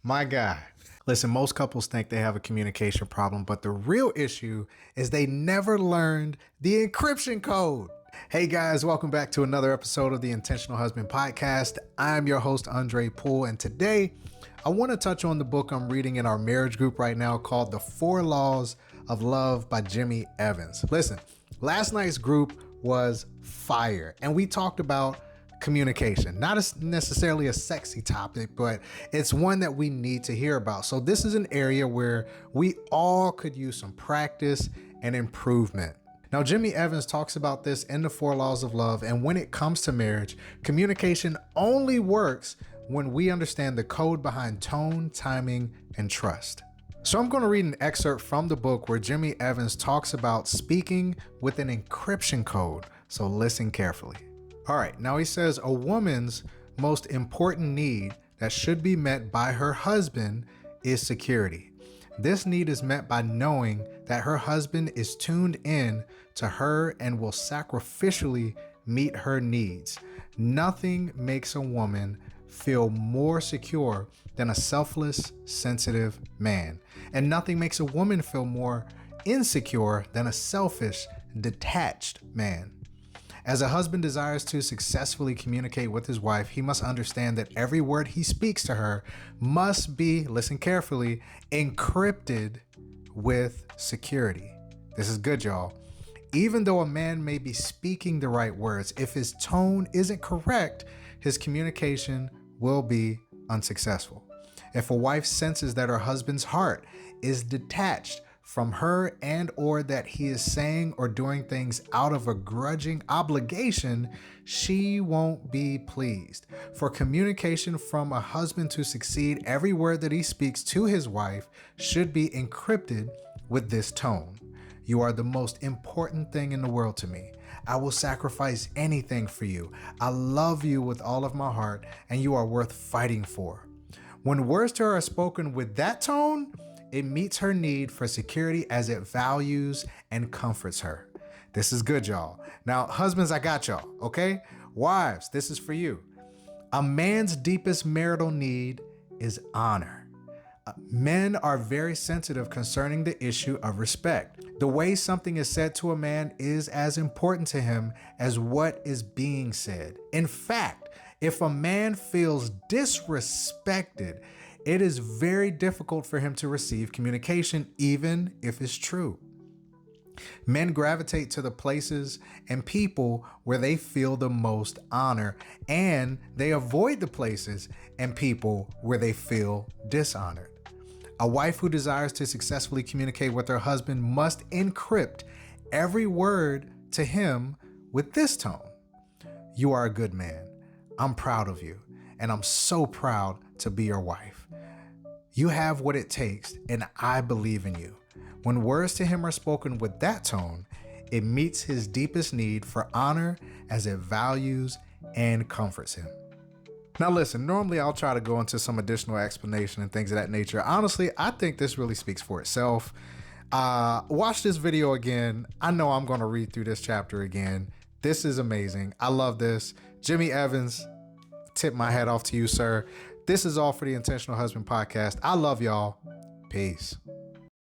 My God. Listen, most couples think they have a communication problem, but the real issue is they never learned the encryption code. Hey guys, welcome back to another episode of the Intentional Husband Podcast. I'm your host, Andre Poole, and today I want to touch on the book I'm reading in our marriage group right now called The 4 Laws of Love by Jimmy Evans. Listen, last night's group was fire, and we talked about communication. Not necessarily a sexy topic, but it's one that we need to hear about. So this is an area where we all could use some practice and improvement. Now, Jimmy Evans talks about this in the 4 Laws of Love, and when it comes to marriage, communication only works when we understand the code behind tone, timing, and trust. So I'm going to read an excerpt from the book where Jimmy Evans talks about speaking with an encryption code. So listen carefully. All right, now he says a woman's most important need that should be met by her husband is security. This need is met by knowing that her husband is tuned in to her and will sacrificially meet her needs. Nothing makes a woman feel more secure than a selfless, sensitive man. And nothing makes a woman feel more insecure than a selfish, detached man. As a husband desires to successfully communicate with his wife, he must understand that every word he speaks to her must be, listen carefully, encrypted with security. This is good, y'all. Even though a man may be speaking the right words, if his tone isn't correct, his communication will be unsuccessful. If a wife senses that her husband's heart is detached from her and or that he is saying or doing things out of a grudging obligation, she won't be pleased. For communication from a husband to succeed, every word that he speaks to his wife should be encrypted with this tone. You are the most important thing in the world to me. I will sacrifice anything for you. I love you with all of my heart, and you are worth fighting for. When words to her are spoken with that tone, it meets her need for security as it values and comforts her. This is good, y'all. Now, husbands, I got y'all, okay? Wives, this is for you. A man's deepest marital need is honor. Men are very sensitive concerning the issue of respect. The way something is said to a man is as important to him as what is being said. In fact, if a man feels disrespected, it is very difficult for him to receive communication, even if it's true. Men gravitate to the places and people where they feel the most honor, and they avoid the places and people where they feel dishonored. A wife who desires to successfully communicate with her husband must encrypt every word to him with this tone. You are a good man. I'm proud of you, and I'm so proud to be your wife. You have what it takes, and I believe in you. When words to him are spoken with that tone, it meets his deepest need for honor as it values and comforts him. Now listen, normally I'll try to go into some additional explanation and things of that nature. Honestly, I think this really speaks for itself. Watch this video again. I know I'm going to read through this chapter again. This is amazing. I love this. Jimmy Evans, tip my hat off to you, sir. This is all for the Intentional Husband Podcast. I love y'all. Peace.